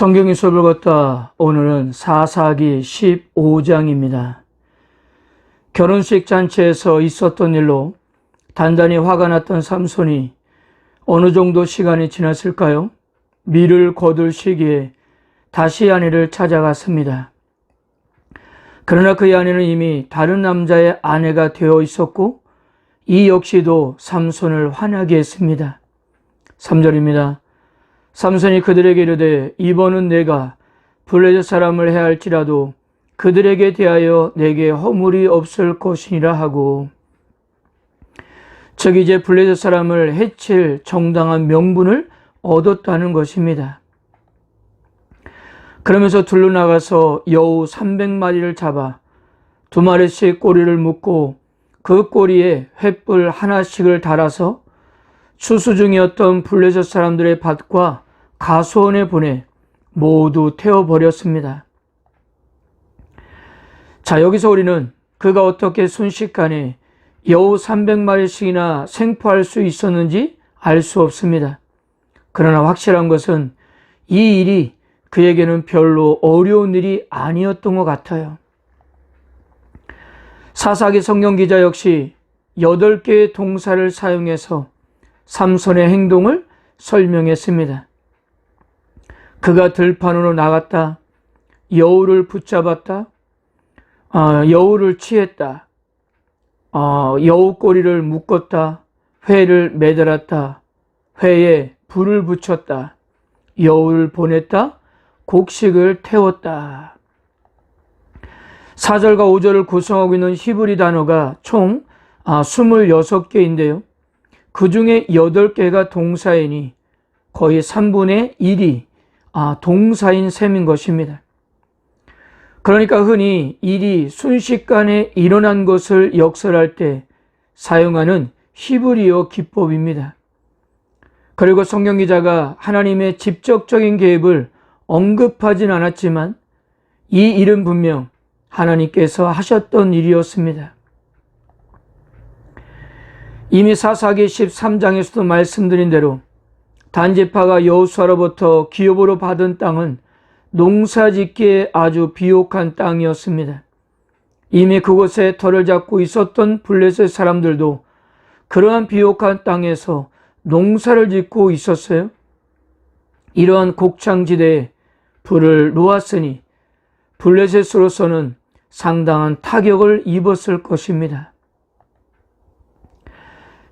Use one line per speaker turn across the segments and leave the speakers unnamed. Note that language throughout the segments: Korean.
성경의 수업을 걷다. 오늘은 사사기 15장입니다. 결혼식 잔치에서 있었던 일로 단단히 화가 났던 삼손이 어느 정도 시간이 지났을까요? 밀을 거둘 시기에 다시 아내를 찾아갔습니다. 그러나 그의 아내는 이미 다른 남자의 아내가 되어 있었고 이 역시도 삼손을 화나게 했습니다. 3절입니다. 삼손이 그들에게 이르되 이번은 내가 블레셋 사람을 해할지라도 그들에게 대하여 내게 허물이 없을 것이니라 하고, 즉 이제 블레셋 사람을 해칠 정당한 명분을 얻었다는 것입니다. 그러면서 둘러 나가서 여우 300마리를 잡아 2마리씩 꼬리를 묶고 그 꼬리에 횃불 하나씩을 달아서 추수 중이었던 블레셋 사람들의 밭과 가수원에 보내 모두 태워버렸습니다. 자, 여기서 우리는 그가 어떻게 순식간에 여우 300마리씩이나 생포할 수 있었는지 알 수 없습니다. 그러나 확실한 것은 이 일이 그에게는 별로 어려운 일이 아니었던 것 같아요. 사사기 성경 기자 역시 8개의 동사를 사용해서 삼손의 행동을 설명했습니다. 그가 들판으로 나갔다, 여우를 붙잡았다, 여우를 취했다, 여우 꼬리를 묶었다, 회를 매달았다, 회에 불을 붙였다, 여우를 보냈다, 곡식을 태웠다. 4절과 5절을 구성하고 있는 히브리 단어가 총 26개인데요. 그 중에 8개가 동사이니 거의 3분의 1이 동사인 셈인 것입니다. 그러니까 흔히 일이 순식간에 일어난 것을 역설할 때 사용하는 히브리어 기법입니다. 그리고 성경 기자가 하나님의 직접적인 개입을 언급하진 않았지만 이 일은 분명 하나님께서 하셨던 일이었습니다. 이미 사사기 13장에서도 말씀드린 대로 단지파가 여호수아로부터 기업으로 받은 땅은 농사짓기에 아주 비옥한 땅이었습니다. 이미 그곳에 터를 잡고 있었던 블레셋 사람들도 그러한 비옥한 땅에서 농사를 짓고 있었어요. 이러한 곡창지대에 불을 놓았으니 블레셋으로서는 상당한 타격을 입었을 것입니다.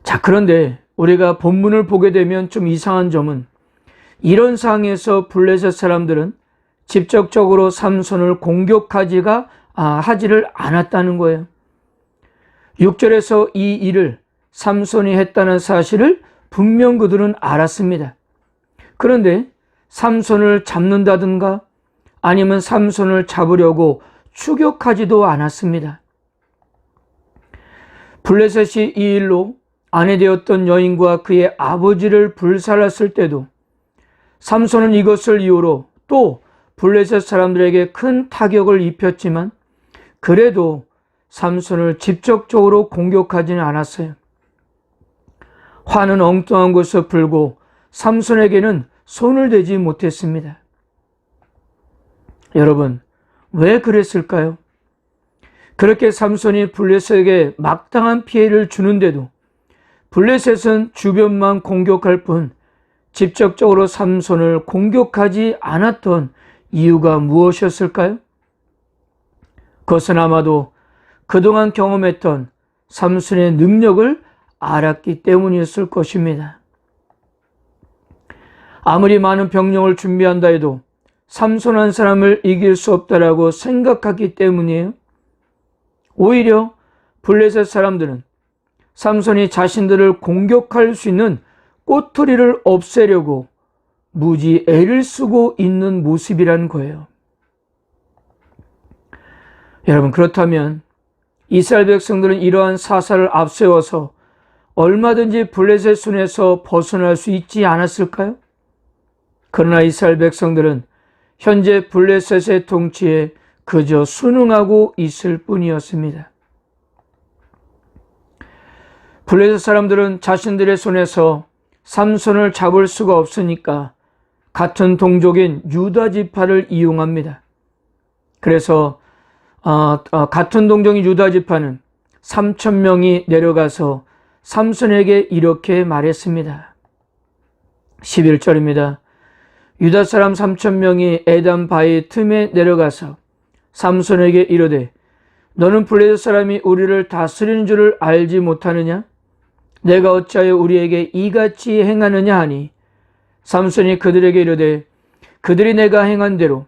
자, 그런데 우리가 본문을 보게 되면 좀 이상한 점은 이런 상황에서 블레셋 사람들은 직접적으로 삼손을 공격하지를 않았다는 거예요. 6절에서 이 일을 삼손이 했다는 사실을 분명 그들은 알았습니다. 그런데 삼손을 잡는다든가 아니면 삼손을 잡으려고 추격하지도 않았습니다. 블레셋이 이 일로 아내 되었던 여인과 그의 아버지를 불살랐을 때도 삼손은 이것을 이유로 또 블레셋 사람들에게 큰 타격을 입혔지만 그래도 삼손을 직접적으로 공격하지는 않았어요. 화는 엉뚱한 곳에서 불고 삼손에게는 손을 대지 못했습니다. 여러분, 왜 그랬을까요? 그렇게 삼손이 블레셋에게 막당한 피해를 주는데도 블레셋은 주변만 공격할 뿐 직접적으로 삼손을 공격하지 않았던 이유가 무엇이었을까요? 그것은 아마도 그동안 경험했던 삼손의 능력을 알았기 때문이었을 것입니다. 아무리 많은 병력을 준비한다 해도 삼손 한 사람을 이길 수 없다라고 생각하기 때문이에요. 오히려 블레셋 사람들은 삼손이 자신들을 공격할 수 있는 꼬투리를 없애려고 무지 애를 쓰고 있는 모습이라는 거예요. 여러분, 그렇다면 이스라엘 백성들은 이러한 사사를 앞세워서 얼마든지 블레셋 손에서 벗어날 수 있지 않았을까요? 그러나 이스라엘 백성들은 현재 블레셋의 통치에 그저 순응하고 있을 뿐이었습니다. 블레셋 사람들은 자신들의 손에서 삼손을 잡을 수가 없으니까 같은 동족인 유다 지파를 이용합니다. 그래서 같은 동족인 유다 지파는 3,000명이 내려가서 삼손에게 이렇게 말했습니다. 11절입니다. 유다 사람 3,000명이 에담 바위 틈에 내려가서 삼손에게 이르되 너는 블레셋 사람이 우리를 다스리는 줄을 알지 못하느냐? 내가 어찌하여 우리에게 이같이 행하느냐 하니 삼손이 그들에게 이르되 그들이 내가 행한 대로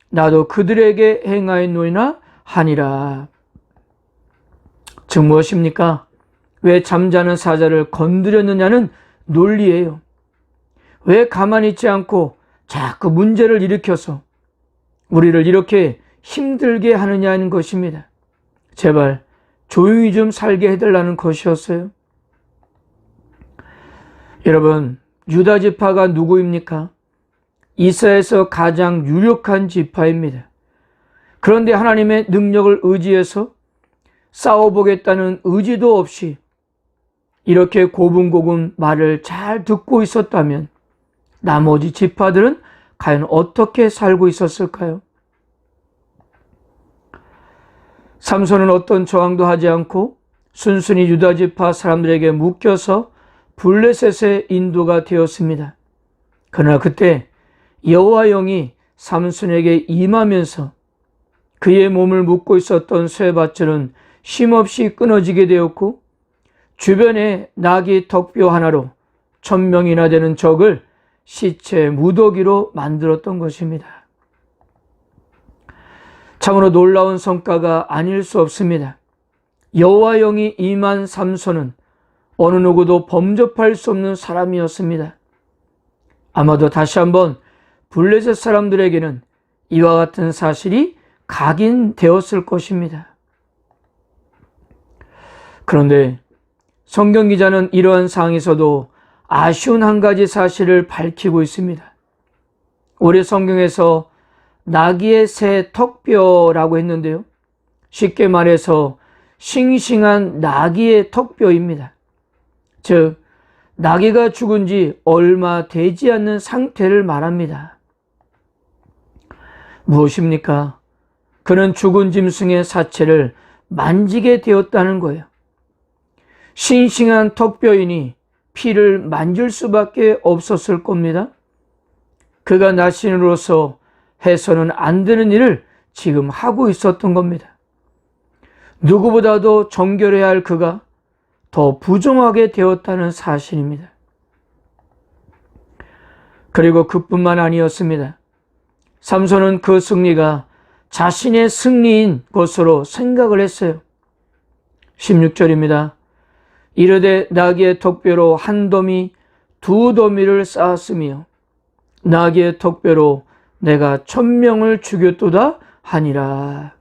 나도 그들에게 행하였노이나 하니라. 즉 무엇입니까? 왜 잠자는 사자를 건드렸느냐는 논리예요. 왜 가만히 있지 않고 자꾸 문제를 일으켜서 우리를 이렇게 힘들게 하느냐는 것입니다. 제발 조용히 좀 살게 해달라는 것이었어요. 여러분, 유다 지파가 누구입니까? 이스라엘에서 가장 유력한 지파입니다. 그런데 하나님의 능력을 의지해서 싸워보겠다는 의지도 없이 이렇게 고분고분 말을 잘 듣고 있었다면 나머지 지파들은 과연 어떻게 살고 있었을까요? 삼손은 어떤 저항도 하지 않고 순순히 유다 지파 사람들에게 묶여서 블레셋의 인도가 되었습니다. 그러나 그때 여호와 영이 삼손에게 임하면서 그의 몸을 묶고 있었던 쇠밧줄은 쉼없이 끊어지게 되었고 주변에 나귀 턱뼈 하나로 1,000명이나 되는 적을 시체 무더기로 만들었던 것입니다. 참으로 놀라운 성과가 아닐 수 없습니다. 여호와 영이 임한 삼손은 어느 누구도 범접할 수 없는 사람이었습니다. 아마도 다시 한번 블레셋 사람들에게는 이와 같은 사실이 각인되었을 것입니다. 그런데 성경 기자는 이러한 상황에서도 아쉬운 한 가지 사실을 밝히고 있습니다. 우리 성경에서 나귀의 새 턱뼈라고 했는데요. 쉽게 말해서 싱싱한 나귀의 턱뼈입니다. 즉, 나귀가 죽은 지 얼마 되지 않는 상태를 말합니다. 무엇입니까? 그는 죽은 짐승의 사체를 만지게 되었다는 거예요. 싱싱한 턱뼈이니 피를 만질 수밖에 없었을 겁니다. 그가 나신으로서 해서는 안 되는 일을 지금 하고 있었던 겁니다. 누구보다도 정결해야 할 그가 더 부정하게 되었다는 사실입니다. 그리고 그뿐만 아니었습니다. 삼손은 그 승리가 자신의 승리인 것으로 생각을 했어요. 16절입니다. 이르되 나귀의 턱뼈로 한 더미 두 더미를 쌓았으며 나귀의 턱뼈로 내가 1,000명을 죽였도다 하니라.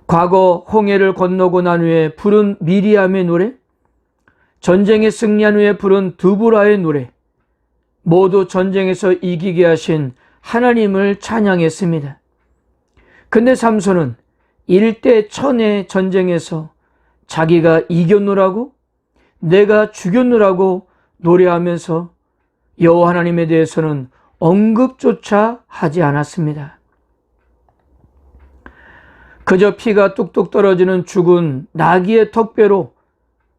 과거 홍해를 건너고 난 후에 부른 미리암의 노래, 전쟁에 승리한 후에 부른 드보라의 노래, 모두 전쟁에서 이기게 하신 하나님을 찬양했습니다. 근데 삼손은 1대 1000의 전쟁에서 자기가 이겼노라고, 내가 죽였노라고 노래하면서 여호와 하나님에 대해서는 언급조차 하지 않았습니다. 그저 피가 뚝뚝 떨어지는 죽은 나귀의 턱뼈로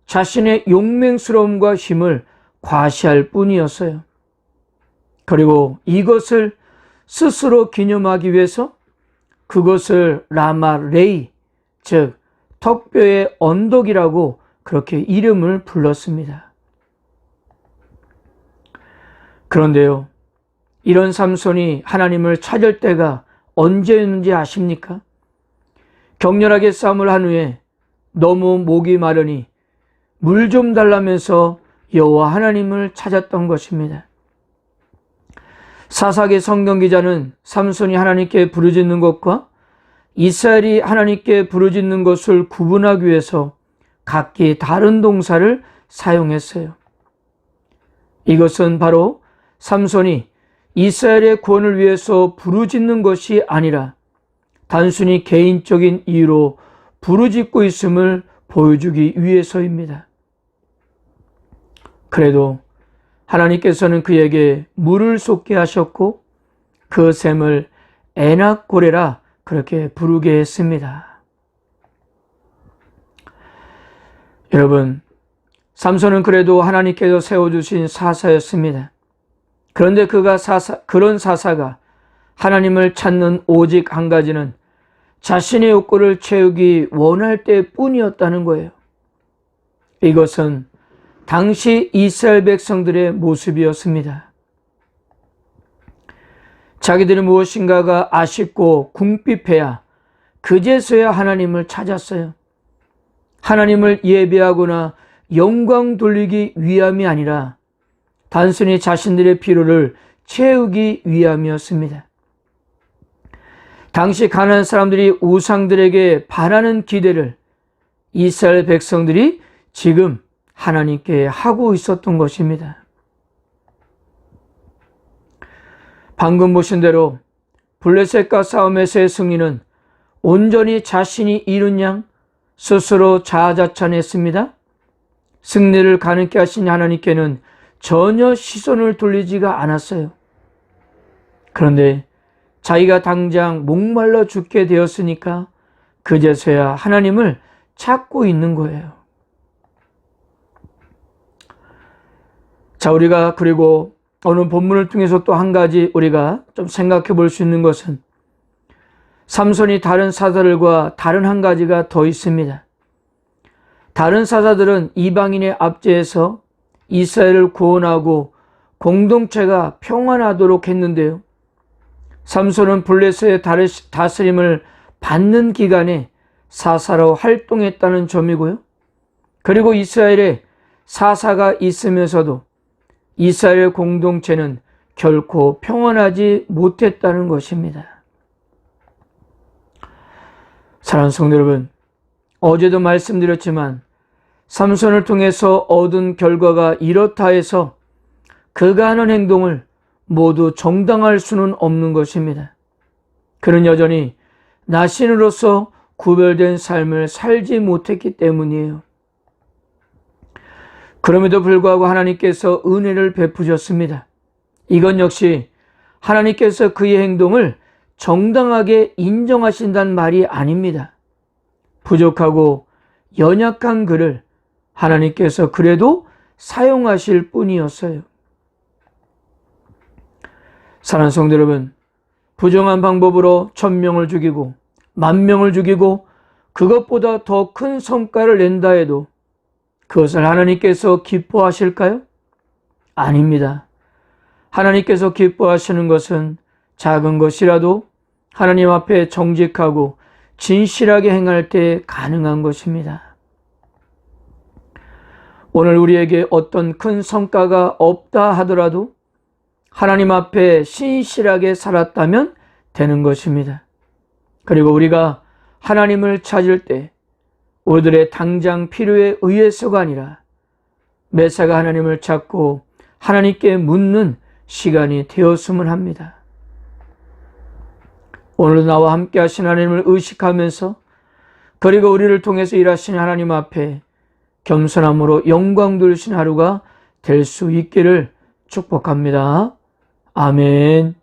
자신의 용맹스러움과 힘을 과시할 뿐이었어요. 그리고 이것을 스스로 기념하기 위해서 그것을 라마레이, 즉 턱뼈의 언덕이라고 그렇게 이름을 불렀습니다. 그런데요, 이런 삼손이 하나님을 찾을 때가 언제였는지 아십니까? 격렬하게 싸움을 한 후에 너무 목이 마르니 물 좀 달라면서 여호와 하나님을 찾았던 것입니다. 사사기 성경 기자는 삼손이 하나님께 부르짖는 것과 이스라엘이 하나님께 부르짖는 것을 구분하기 위해서 각기 다른 동사를 사용했어요. 이것은 바로 삼손이 이스라엘의 구원을 위해서 부르짖는 것이 아니라 단순히 개인적인 이유로 부르짖고 있음을 보여주기 위해서입니다. 그래도 하나님께서는 그에게 물을 쏟게 하셨고 그 샘을 에낙고레라 그렇게 부르게 했습니다. 여러분, 삼손은 그래도 하나님께서 세워주신 사사였습니다. 그런데 그런 사사가 하나님을 찾는 오직 한 가지는 자신의 욕구를 채우기 원할 때뿐이었다는 거예요. 이것은 당시 이스라엘 백성들의 모습이었습니다. 자기들이 무엇인가가 아쉽고 궁핍해야 그제서야 하나님을 찾았어요. 하나님을 예배하거나 영광 돌리기 위함이 아니라 단순히 자신들의 필요를 채우기 위함이었습니다. 당시 가나안 사람들이 우상들에게 바라는 기대를 이스라엘 백성들이 지금 하나님께 하고 있었던 것입니다. 방금 보신 대로 블레셋과 싸움에서의 승리는 온전히 자신이 이룬 양 스스로 자아자찬했습니다. 승리를 가능케 하신 하나님께는 전혀 시선을 돌리지가 않았어요. 그런데 자기가 당장 목말라 죽게 되었으니까 그제서야 하나님을 찾고 있는 거예요. 자, 우리가 그리고 오늘 본문을 통해서 또 한 가지 우리가 좀 생각해 볼 수 있는 것은 삼손이 다른 사사들과 다른 한 가지가 더 있습니다. 다른 사사들은 이방인의 압제에서 이스라엘을 구원하고 공동체가 평안하도록 했는데요. 삼손은 블레셋의 다스림을 받는 기간에 사사로 활동했다는 점이고요. 그리고 이스라엘에 사사가 있으면서도 이스라엘 공동체는 결코 평안하지 못했다는 것입니다. 사랑하는 성도 여러분, 어제도 말씀드렸지만 삼손을 통해서 얻은 결과가 이렇다 해서 그가 하는 행동을 모두 정당할 수는 없는 것입니다. 그는 여전히 나신으로서 구별된 삶을 살지 못했기 때문이에요. 그럼에도 불구하고 하나님께서 은혜를 베푸셨습니다. 이건 역시 하나님께서 그의 행동을 정당하게 인정하신다는 말이 아닙니다. 부족하고 연약한 그를 하나님께서 그래도 사용하실 뿐이었어요. 사랑하는 성도 여러분, 부정한 방법으로 1000명을 죽이고 10,000명을 죽이고 그것보다 더 큰 성과를 낸다 해도 그것을 하나님께서 기뻐하실까요? 아닙니다. 하나님께서 기뻐하시는 것은 작은 것이라도 하나님 앞에 정직하고 진실하게 행할 때 가능한 것입니다. 오늘 우리에게 어떤 큰 성과가 없다 하더라도 하나님 앞에 신실하게 살았다면 되는 것입니다. 그리고 우리가 하나님을 찾을 때 우리들의 당장 필요에 의해서가 아니라 매사가 하나님을 찾고 하나님께 묻는 시간이 되었으면 합니다. 오늘도 나와 함께 하신 하나님을 의식하면서 그리고 우리를 통해서 일하시는 하나님 앞에 겸손함으로 영광 돌리신 하루가 될 수 있기를 축복합니다. 아멘.